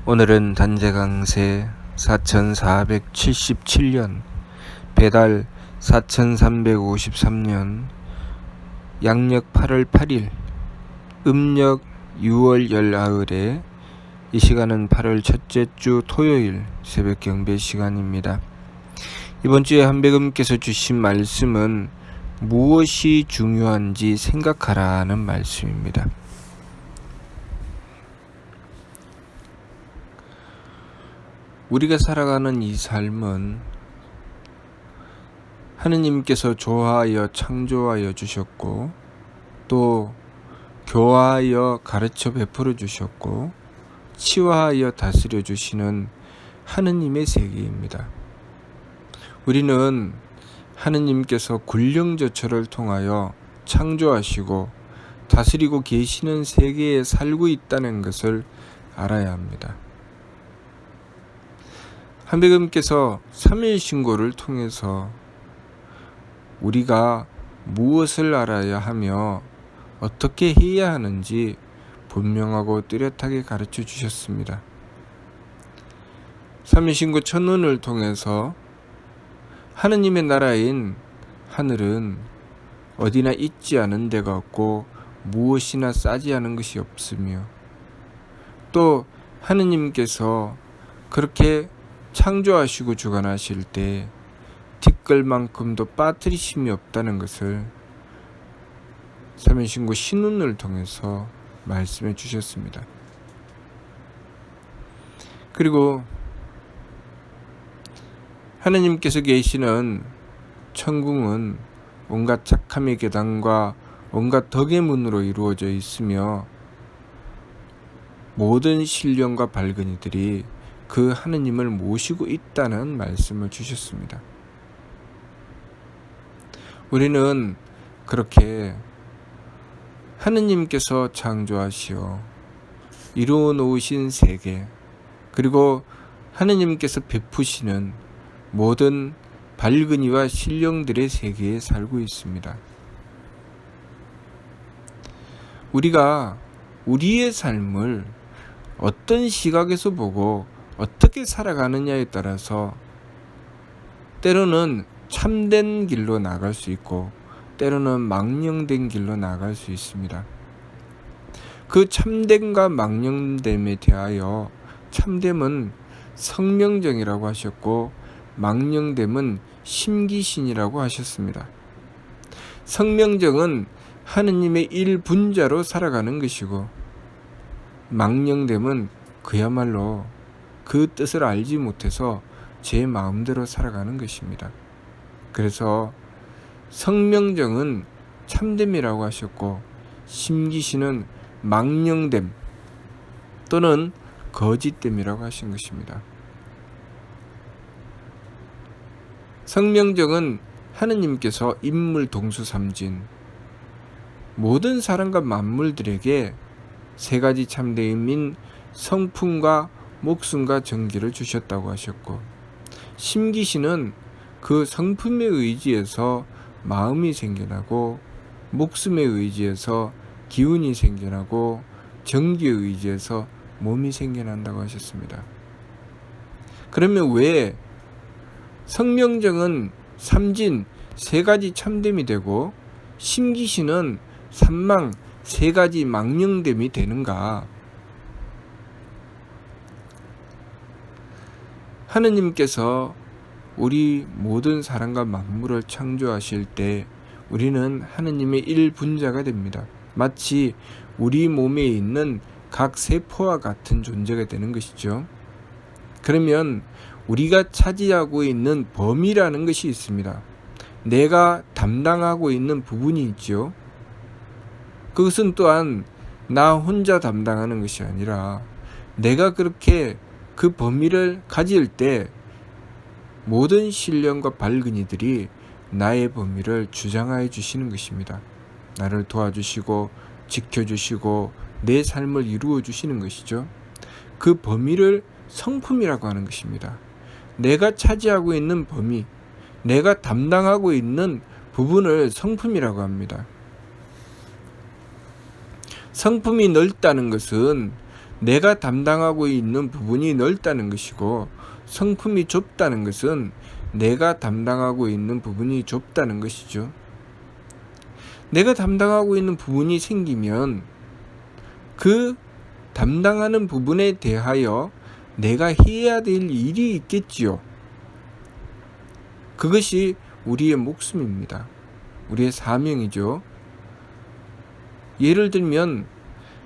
오늘은 단재강세 4477년 배달 4353년 양력 8월 8일 음력 6월 열나흘에 이 시간은 8월 첫째 주 토요일 새벽 경배 시간입니다. 이번 주에 한백음께서 주신 말씀은 무엇이 중요한지 생각하라는 말씀입니다. 우리가 살아가는 이 삶은 하느님께서 좋아하여 창조하여 주셨고 또 교화하여 가르쳐 베풀어 주셨고 치화하여 다스려 주시는 하느님의 세계입니다. 우리는 하느님께서 군령조처를 통하여 창조하시고 다스리고 계시는 세계에 살고 있다는 것을 알아야 합니다. 한백음께서 삼일신고를 통해서 우리가 무엇을 알아야 하며 어떻게 해야 하는지 분명하고 뚜렷하게 가르쳐 주셨습니다. 삼일신고 첫론을 통해서 하느님의 나라인 하늘은 어디나 있지 않은 데가 없고 무엇이나 싸지 않은 것이 없으며 또 하느님께서 그렇게 창조하시고 주관하실 때 티끌만큼도 빠뜨리심이 없다는 것을 삼일신고 신운을 통해서 말씀해 주셨습니다. 그리고 하느님께서 계시는 천궁은 온갖 착함의 계단과 온갖 덕의 문으로 이루어져 있으며 모든 신령과 발근이들이 그 하느님을 모시고 있다는 말씀을 주셨습니다. 우리는 그렇게 하느님께서 창조하시어 이루어 놓으신 세계 그리고 하느님께서 베푸시는 모든 발근이와 신령들의 세계에 살고 있습니다. 우리가 우리의 삶을 어떤 시각에서 보고 어떻게 살아가느냐에 따라서 때로는 참된 길로 나갈 수 있고 때로는 망령된 길로 나갈 수 있습니다. 그 참됨과 망령됨에 대하여 참됨은 성명정이라고 하셨고 망령됨은 심기신이라고 하셨습니다. 성명정은 하느님의 일분자로 살아가는 것이고 망령됨은 그야말로 그 뜻을 알지 못해서 제 마음대로 살아가는 것입니다. 그래서 성명정은 참됨이라고 하셨고 심기신은 망령됨 또는 거짓됨이라고 하신 것입니다. 성명정은 하느님께서 인물 동수삼진 모든 사람과 만물들에게 세 가지 참됨인 성품과 목숨과 정기를 주셨다고 하셨고 심기신은 그 성품에 의지해서 마음이 생겨나고 목숨에 의지해서 기운이 생겨나고 정기에 의지해서 몸이 생겨난다고 하셨습니다. 그러면 왜 성명정은 삼진 세 가지 참됨이 되고 심기신은 삼망 세 가지 망령됨이 되는가? 하느님께서 우리 모든 사람과 만물을 창조하실 때 우리는 하느님의 일분자가 됩니다. 마치 우리 몸에 있는 각 세포와 같은 존재가 되는 것이죠. 그러면 우리가 차지하고 있는 범위라는 것이 있습니다. 내가 담당하고 있는 부분이 있죠. 그것은 또한 나 혼자 담당하는 것이 아니라 내가 그렇게 그 범위를 가질 때 모든 신령과 발근이들이 나의 범위를 주장하여 주시는 것입니다. 나를 도와주시고 지켜주시고 내 삶을 이루어 주시는 것이죠. 그 범위를 성품이라고 하는 것입니다. 내가 차지하고 있는 범위, 내가 담당하고 있는 부분을 성품이라고 합니다. 성품이 넓다는 것은 내가 담당하고 있는 부분이 넓다는 것이고, 성품이 좁다는 것은 내가 담당하고 있는 부분이 좁다는 것이죠. 내가 담당하고 있는 부분이 생기면 그 담당하는 부분에 대하여 내가 해야 될 일이 있겠지요. 그것이 우리의 목숨입니다. 우리의 사명이죠. 예를 들면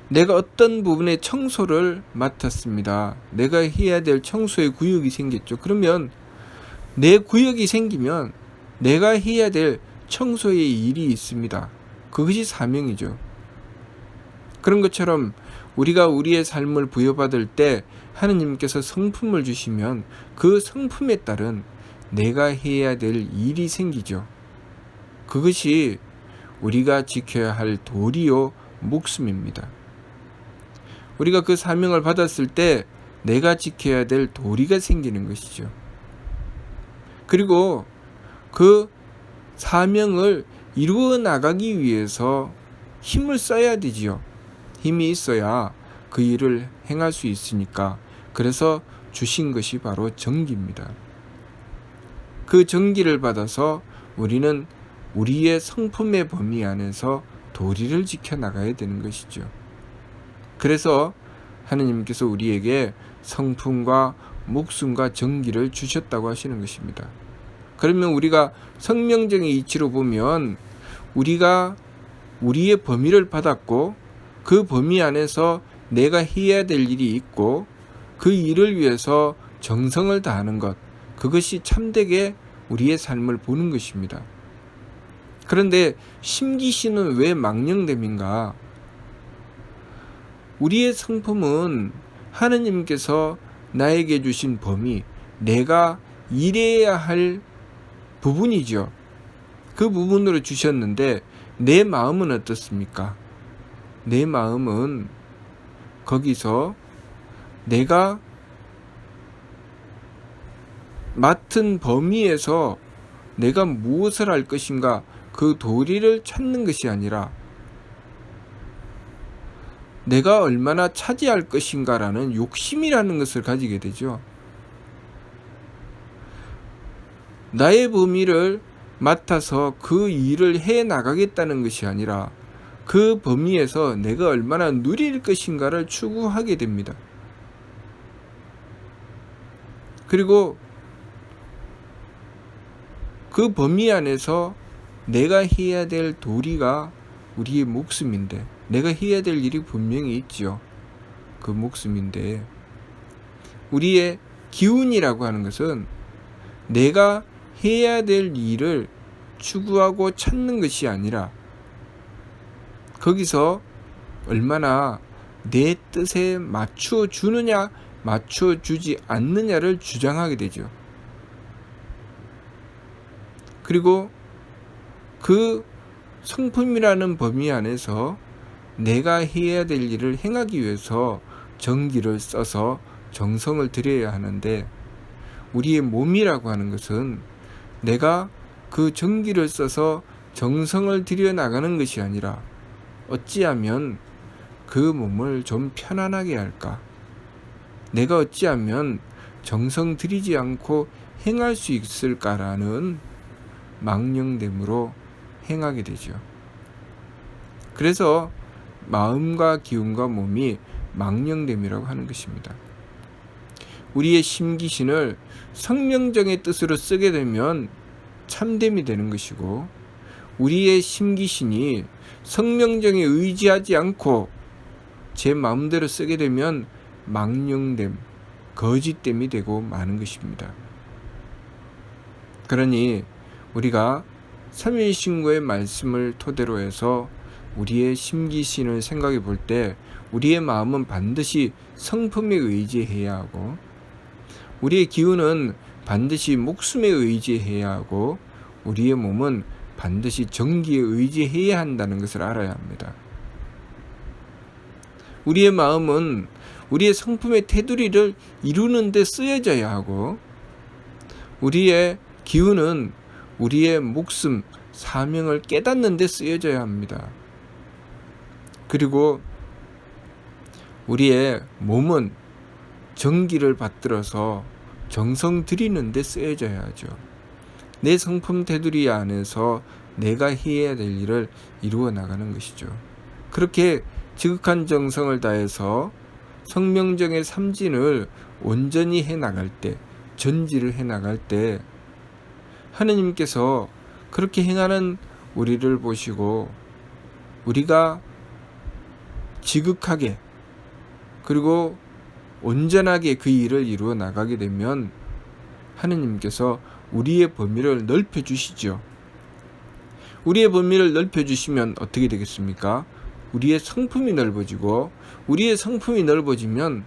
내가 어떤 부분의 청소를 맡았습니다. 내가 해야 될 청소의 구역이 생겼죠. 그러면 내 구역이 생기면 내가 해야 될 청소의 일이 있습니다. 그것이 사명이죠. 그런 것처럼 우리가 우리의 삶을 부여받을 때 하느님께서 성품을 주시면 그 성품에 따른 내가 해야 될 일이 생기죠. 그것이 우리가 지켜야 할 도리요 목숨입니다. 우리가 그 사명을 받았을 때 내가 지켜야 될 도리가 생기는 것이죠. 그리고 그 사명을 이루어 나가기 위해서 힘을 써야 되지요. 힘이 있어야 그 일을 행할 수 있으니까. 그래서 주신 것이 바로 전기입니다. 그 전기를 받아서 우리는 우리의 성품의 범위 안에서 도리를 지켜나가야 되는 것이죠. 그래서 하느님께서 우리에게 성품과 목숨과 전기를 주셨다고 하시는 것입니다. 그러면 우리가 성명적인 이치로 보면 우리가 우리의 범위를 받았고 그 범위 안에서 내가 해야 될 일이 있고 그 일을 위해서 정성을 다하는 것, 그것이 참되게 우리의 삶을 보는 것입니다. 그런데 심기신은 왜 망령됨인가? 우리의 성품은 하느님께서 나에게 주신 범위, 내가 일해야 할 부분이죠. 그 부분으로 주셨는데 내 마음은 어떻습니까? 내 마음은 거기서 내가 맡은 범위에서 내가 무엇을 할 것인가, 그 도리를 찾는 것이 아니라 내가 얼마나 차지할 것인가라는 욕심이라는 것을 가지게 되죠. 나의 범위를 맡아서 그 일을 해 나가겠다는 것이 아니라 그 범위에서 내가 얼마나 누릴 것인가를 추구하게 됩니다. 그리고 그 범위 안에서 내가 해야 될 도리가 우리의 목숨인데, 내가 해야 될 일이 분명히 있지요. 그 목숨인데, 우리의 기운이라고 하는 것은 내가 해야 될 일을 추구하고 찾는 것이 아니라 거기서 얼마나 내 뜻에 맞추어 주느냐, 맞추어 주지 않느냐를 주장하게 되죠. 그리고 그 성품이라는 범위 안에서 내가 해야 될 일을 행하기 위해서 정기를 써서 정성을 들여야 하는데, 우리의 몸이라고 하는 것은 내가 그 정기를 써서 정성을 들여 나가는 것이 아니라 어찌하면 그 몸을 좀 편안하게 할까? 내가 어찌하면 정성 들이지 않고 행할 수 있을까라는 망령됨으로 행하게 되죠. 그래서 마음과 기운과 몸이 망령됨이라고 하는 것입니다. 우리의 심기신을 성명정의 뜻으로 쓰게 되면 참됨이 되는 것이고, 우리의 심기신이 성명정에 의지하지 않고 제 마음대로 쓰게 되면 망령됨, 거짓됨이 되고 마는 것입니다. 그러니 우리가 삼위일신고의 말씀을 토대로 해서 우리의 심기신을 생각해 볼 때 우리의 마음은 반드시 성품에 의지해야 하고, 우리의 기운은 반드시 목숨에 의지해야 하고, 우리의 몸은 반드시 정기에 의지해야 한다는 것을 알아야 합니다. 우리의 마음은 우리의 성품의 테두리를 이루는 데 쓰여져야 하고, 우리의 기운은 우리의 목숨, 사명을 깨닫는 데 쓰여져야 합니다. 그리고 우리의 몸은 전기를 받들어서 정성 들이는 데 쓰여져야 하죠. 내 성품 테두리 안에서 내가 해야 될 일을 이루어 나가는 것이죠. 그렇게 지극한 정성을 다해서 성명정의 삼진을 온전히 해나갈 때, 전지를 해나갈 때 하느님께서 그렇게 행하는 우리를 보시고 우리가 지극하게 그리고 온전하게 그 일을 이루어 나가게 되면 하느님께서 우리의 범위를 넓혀 주시죠. 우리의 범위를 넓혀 주시면 어떻게 되겠습니까? 우리의 성품이 넓어지고, 우리의 성품이 넓어지면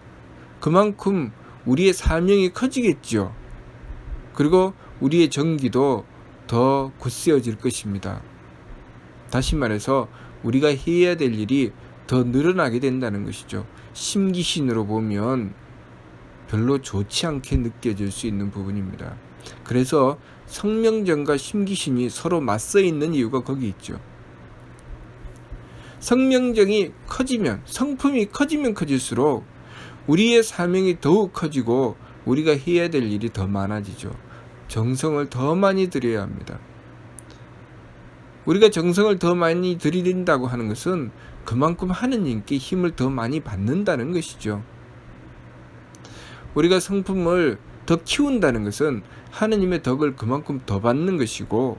그만큼 우리의 사명이 커지겠죠. 그리고 우리의 정기도 더 굳세어질 것입니다. 다시 말해서 우리가 해야 될 일이 더 늘어나게 된다는 것이죠. 심기신으로 보면 별로 좋지 않게 느껴질 수 있는 부분입니다. 그래서 성명정과 심기신이 서로 맞서 있는 이유가 거기 있죠. 성명정이 커지면, 성품이 커지면 커질수록 우리의 사명이 더욱 커지고 우리가 해야 될 일이 더 많아지죠. 정성을 더 많이 들여야 합니다. 우리가 정성을 더 많이 들이린다고 하는 것은 그만큼 하느님께 힘을 더 많이 받는다는 것이죠. 우리가 성품을 더 키운다는 것은 하느님의 덕을 그만큼 더 받는 것이고,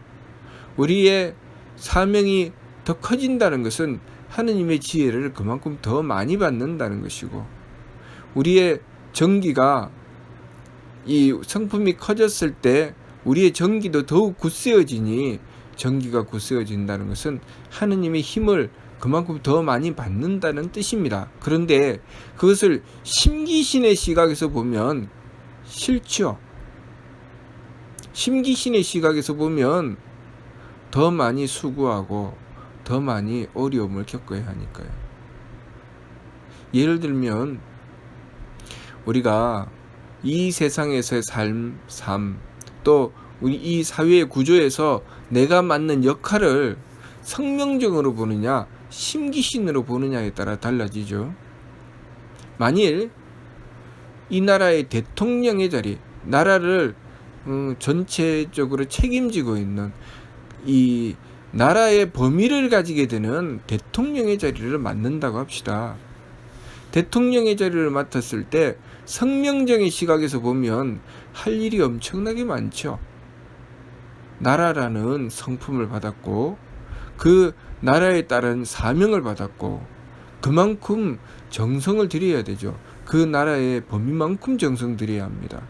우리의 사명이 더 커진다는 것은 하느님의 지혜를 그만큼 더 많이 받는다는 것이고, 우리의 정기가 이 성품이 커졌을 때 우리의 정기도 더욱 굳세어지니, 정기가 굳세어진다는 것은 하느님의 힘을 그만큼 더 많이 받는다는 뜻입니다. 그런데 그것을 심기신의 시각에서 보면 싫죠. 심기신의 시각에서 보면 더 많이 수고하고 더 많이 어려움을 겪어야 하니까요. 예를 들면 우리가 이 세상에서의 삶, 또 우리 이 사회의 구조에서 내가 맡는 역할을 성명적으로 보느냐 심기신으로 보느냐에 따라 달라지죠. 만일 이 나라의 대통령의 자리, 나라를 전체적으로 책임지고 있는 이 나라의 범위를 가지게 되는 대통령의 자리를 맡는다고 합시다. 대통령의 자리를 맡았을 때 성명정의 시각에서 보면 할 일이 엄청나게 많죠. 나라라는 성품을 받았고 그 나라에 따른 사명을 받았고 그만큼 정성을 들여야 되죠. 그 나라의 범위만큼 정성 들여야 합니다.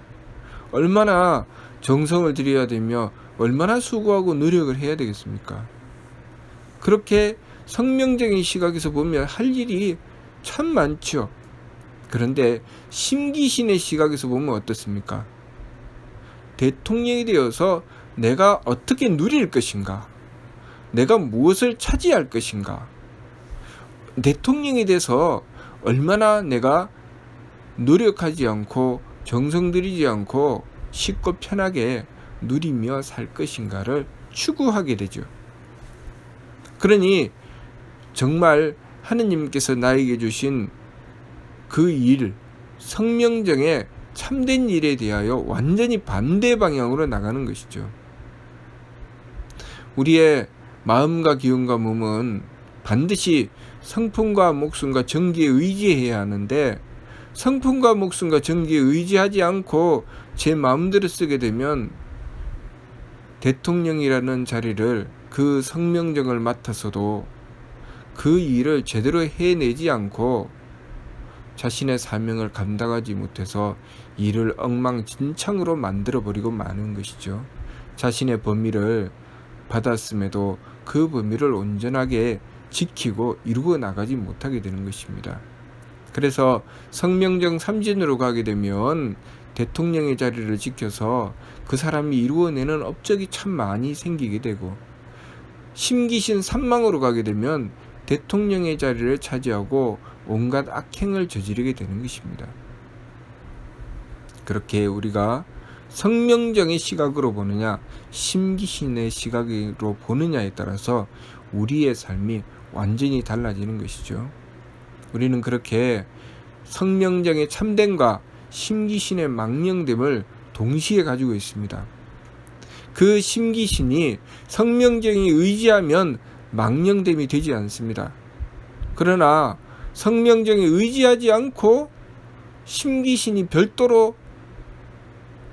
얼마나 정성을 들여야 되며 얼마나 수고하고 노력을 해야 되겠습니까? 그렇게 성명적인 시각에서 보면 할 일이 참 많죠. 그런데 심기신의 시각에서 보면 어떻습니까? 대통령이 되어서 내가 어떻게 누릴 것인가? 내가 무엇을 차지할 것인가? 대통령이 돼서 얼마나 내가 노력하지 않고 정성 들이지 않고 쉽고 편하게 누리며 살 것인가를 추구하게 되죠. 그러니 정말 하느님께서 나에게 주신 그 일, 성명정의 참된 일에 대하여 완전히 반대 방향으로 나가는 것이죠. 우리의 마음과 기운과 몸은 반드시 성품과 목숨과 정기에 의지해야 하는데, 성품과 목숨과 정기에 의지하지 않고 제 마음대로 쓰게 되면 대통령이라는 자리를, 그 성명정을 맡아서도 그 일을 제대로 해내지 않고 자신의 사명을 감당하지 못해서 일을 엉망진창으로 만들어버리고 마는 것이죠. 자신의 범위를 받았음에도 그 범위를 온전하게 지키고 이루어 나가지 못하게 되는 것입니다. 그래서 성명정 삼진으로 가게 되면 대통령의 자리를 지켜서 그 사람이 이루어내는 업적이 참 많이 생기게 되고, 심기신 삼망으로 가게 되면 대통령의 자리를 차지하고 온갖 악행을 저지르게 되는 것입니다. 그렇게 우리가 성명정의 시각으로 보느냐 심기신의 시각으로 보느냐에 따라서 우리의 삶이 완전히 달라지는 것이죠. 우리는 그렇게 성명정의 참됨과 심기신의 망령됨을 동시에 가지고 있습니다. 그 심기신이 성명정에 의지하면 망령됨이 되지 않습니다. 그러나 성명정에 의지하지 않고 심기신이 별도로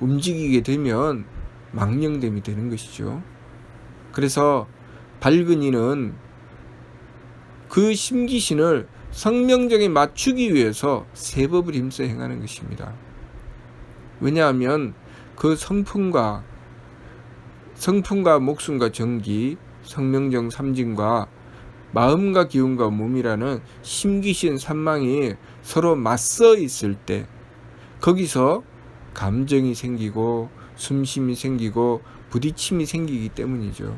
움직이게 되면 망령됨이 되는 것이죠. 그래서 밝은 이는 그 심기신을 성명정에 맞추기 위해서 세법을 힘써 행하는 것입니다. 왜냐하면 그 성품과 목숨과 정기, 성명정 삼진과 마음과 기운과 몸이라는 심기신 삼망이 서로 맞서 있을 때 거기서 감정이 생기고 숨심이 생기고 부딪힘이 생기기 때문이죠.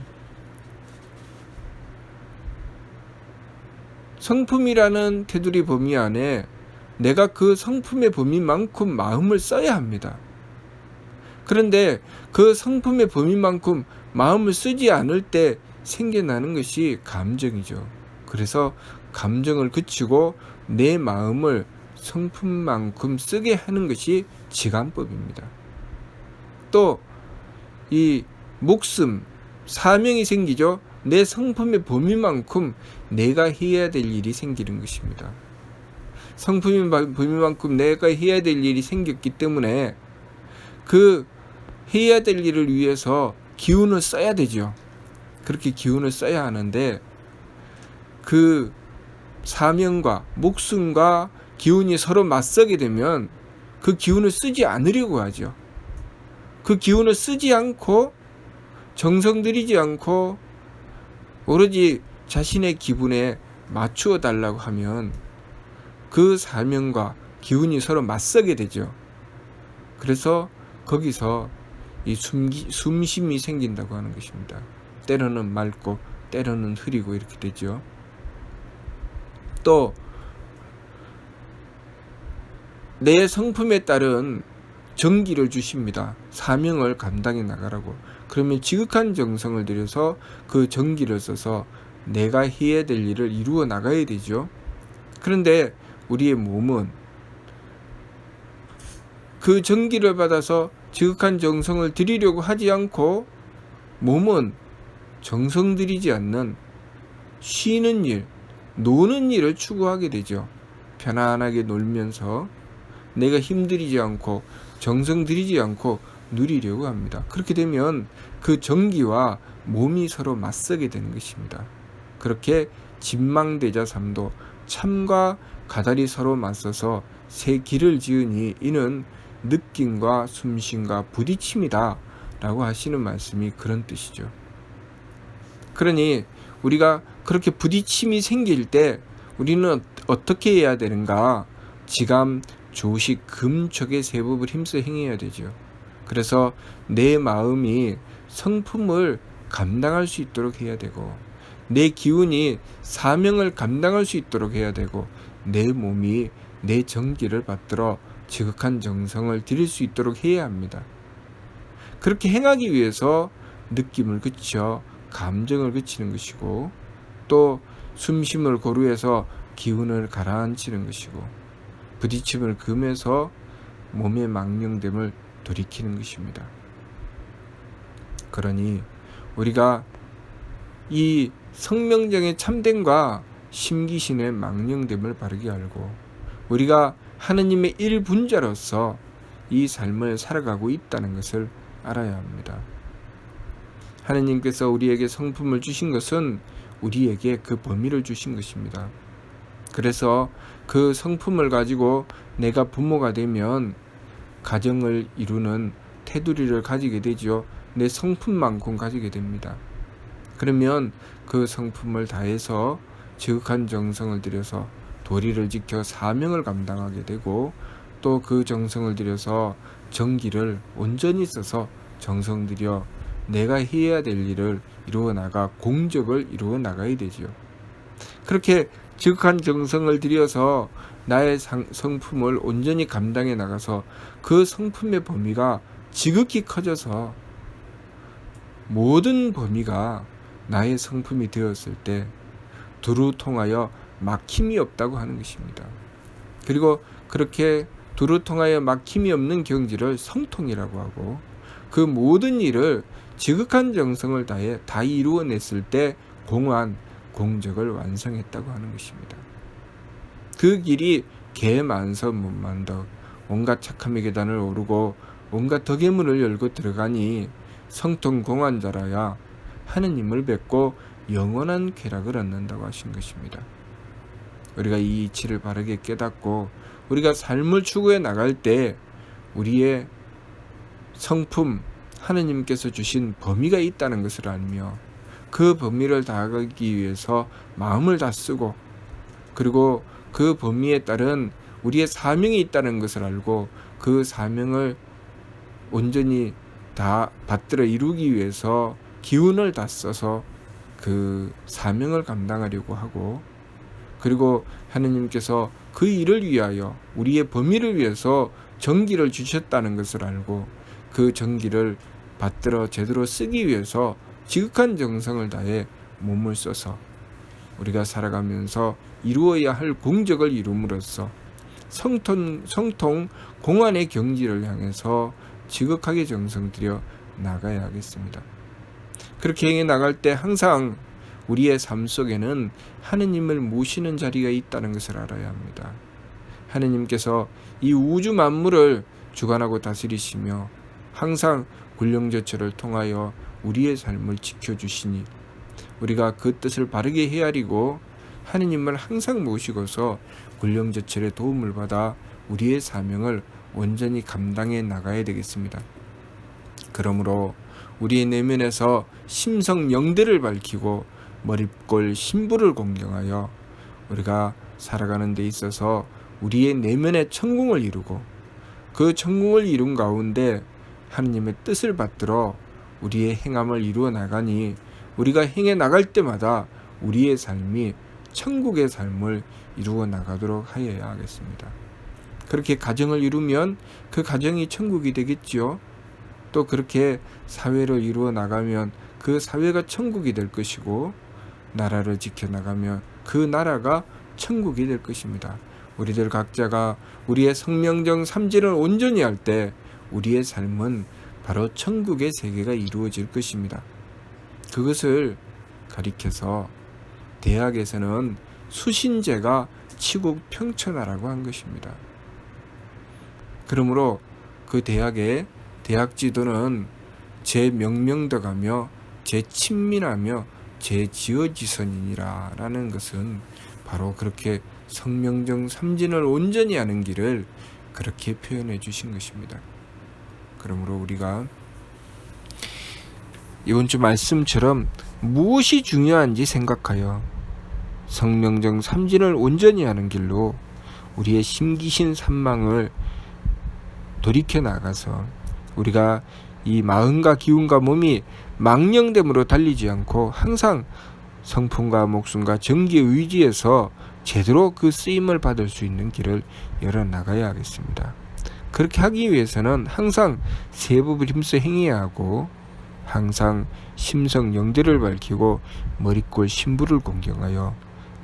성품이라는 테두리 범위 안에 내가 그 성품의 범위만큼 마음을 써야 합니다. 그런데 그 성품의 범위만큼 마음을 쓰지 않을 때 생겨나는 것이 감정이죠. 그래서 감정을 그치고 내 마음을 성품만큼 쓰게 하는 것이 지감법입니다. 또 이 목숨, 사명이 생기죠. 내 성품의 범위만큼 내가 해야 될 일이 생기는 것입니다. 성품의 범위만큼 내가 해야 될 일이 생겼기 때문에 그 해야 될 일을 위해서 기운을 써야 되죠. 그렇게 기운을 써야 하는데 그 사명과 목숨과 기운이 서로 맞서게 되면 그 기운을 쓰지 않으려고 하죠. 그 기운을 쓰지 않고 정성 들이지 않고 오로지 자신의 기분에 맞추어 달라고 하면 그 사명과 기운이 서로 맞서게 되죠. 그래서 거기서 이 숨심이 생긴다고 하는 것입니다. 때로는 맑고 때로는 흐리고 이렇게 되죠. 또 내 성품에 따른 정기를 주십니다. 사명을 감당해 나가라고. 그러면 지극한 정성을 들여서 그 정기를 써서 내가 해야 될 일을 이루어 나가야 되죠. 그런데 우리의 몸은 그 정기를 받아서 지극한 정성을 들이려고 하지 않고 몸은 정성 들이지 않는 쉬는 일, 노는 일을 추구하게 되죠. 편안하게 놀면서 내가 힘들이지 않고 정성 들이지 않고 누리려고 합니다. 그렇게 되면 그 정기와 몸이 서로 맞서게 되는 것입니다. 그렇게 진망대자 삼도 참과 가달이 서로 맞서서 새 길을 지으니 이는 느낌과 숨심과 부딪힘이다 라고 하시는 말씀이 그런 뜻이죠. 그러니 우리가 그렇게 부딪힘이 생길 때 우리는 어떻게 해야 되는가? 지감, 조식, 금촉의 세법을 힘써 행해야 되죠. 그래서 내 마음이 성품을 감당할 수 있도록 해야 되고 내 기운이 사명을 감당할 수 있도록 해야 되고 내 몸이 내 정기를 받들어 지극한 정성을 들일 수 있도록 해야 합니다. 그렇게 행하기 위해서 느낌을 그쳐 감정을 그치는 것이고 또 숨심을 고루해서 기운을 가라앉히는 것이고 부딪힘을 금해서 몸의 망령됨을 돌이키는 것입니다. 그러니 우리가 이 성명정의 참됨과 심기신의 망령됨을 바르게 알고 우리가 하느님의 일분자로서 이 삶을 살아가고 있다는 것을 알아야 합니다. 하느님께서 우리에게 성품을 주신 것은 우리에게 그 범위를 주신 것입니다. 그래서 그 성품을 가지고 내가 부모가 되면 가정을 이루는 테두리를 가지게 되죠. 내 성품만큼 가지게 됩니다. 그러면 그 성품을 다해서 지극한 정성을 들여서 도리를 지켜 사명을 감당하게 되고 또 그 정성을 들여서 정기를 온전히 써서 정성 들여 내가 해야 될 일을 이루어 나가 공적을 이루어 나가야 되죠. 그렇게 지극한 정성을 들여서 나의 성품을 온전히 감당해 나가서 그 성품의 범위가 지극히 커져서 모든 범위가 나의 성품이 되었을 때 두루 통하여 막힘이 없다고 하는 것입니다. 그리고 그렇게 두루 통하여 막힘이 없는 경지를 성통이라고 하고, 그 모든 일을 지극한 정성을 다해 다 이루어냈을 때 공한 공적을 완성했다고 하는 것입니다. 그 길이 개만서 문만덕, 온갖 착함의 계단을 오르고 온갖 덕의 문을 열고 들어가니 성통 공한자라야 하느님을 뵙고 영원한 쾌락을 얻는다고 하신 것입니다. 우리가 이 이치를 바르게 깨닫고 우리가 삶을 추구해 나갈 때 우리의 성품, 하느님께서 주신 범위가 있다는 것을 알며 그 범위를 다하기 위해서 마음을 다 쓰고, 그리고 그 범위에 따른 우리의 사명이 있다는 것을 알고 그 사명을 온전히 다 받들어 이루기 위해서 기운을 다 써서 그 사명을 감당하려고 하고, 그리고 하느님께서 그 일을 위하여 우리의 범위를 위해서 정기를 주셨다는 것을 알고 그 정기를 받들어 제대로 쓰기 위해서 지극한 정성을 다해 몸을 써서 우리가 살아가면서 이루어야 할 공적을 이룸으로써 성통 공안의 경지를 향해서 지극하게 정성 들여 나가야 하겠습니다. 그렇게 행해 나갈 때 항상 우리의 삶 속에는 하느님을 모시는 자리가 있다는 것을 알아야 합니다. 하느님께서 이 우주 만물을 주관하고 다스리시며 항상 굴령저처를 통하여 우리의 삶을 지켜주시니 우리가 그 뜻을 바르게 헤아리고 하느님을 항상 모시고서 굴령저철의 도움을 받아 우리의 사명을 온전히 감당해 나가야 되겠습니다. 그러므로 우리의 내면에서 심성영대를 밝히고 머릿골 신부를 공경하여 우리가 살아가는 데 있어서 우리의 내면의 천궁을 이루고 그 천궁을 이룬 가운데 하느님의 뜻을 받들어 우리의 행함을 이루어 나가니 우리가 행해 나갈 때마다 우리의 삶이 천국의 삶을 이루어 나가도록 하여야 하겠습니다. 그렇게 가정을 이루면 그 가정이 천국이 되겠지요. 또 그렇게 사회를 이루어 나가면 그 사회가 천국이 될 것이고, 나라를 지켜나가면 그 나라가 천국이 될 것입니다. 우리들 각자가 우리의 성명정 삼진을 온전히 할 때 우리의 삶은 바로 천국의 세계가 이루어질 것입니다. 그것을 가리켜서 대학에서는 수신제가 치국 평천하라고 한 것입니다. 그러므로 그 대학의 대학 지도는 제명명덕하며 제친민하며 제지어지선이니라 라는 것은 바로 그렇게 성명정 삼진을 온전히 하는 길을 그렇게 표현해 주신 것입니다. 그러므로 우리가 이번 주 말씀처럼 무엇이 중요한지 생각하여 성명정 삼진을 온전히 하는 길로 우리의 심기신 산망을 돌이켜 나가서 우리가 이 마음과 기운과 몸이 망령됨으로 달리지 않고 항상 성품과 목숨과 정기의 의지에서 제대로 그 쓰임을 받을 수 있는 길을 열어나가야 하겠습니다. 그렇게 하기 위해서는 항상 세법을 힘써 행해야 하고 항상 심성 영대를 밝히고 머릿골 신부를 공경하여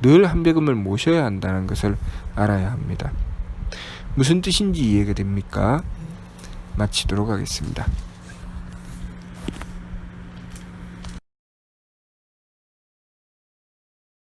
늘 한배금을 모셔야 한다는 것을 알아야 합니다. 무슨 뜻인지 이해가 됩니까? 마치도록 하겠습니다.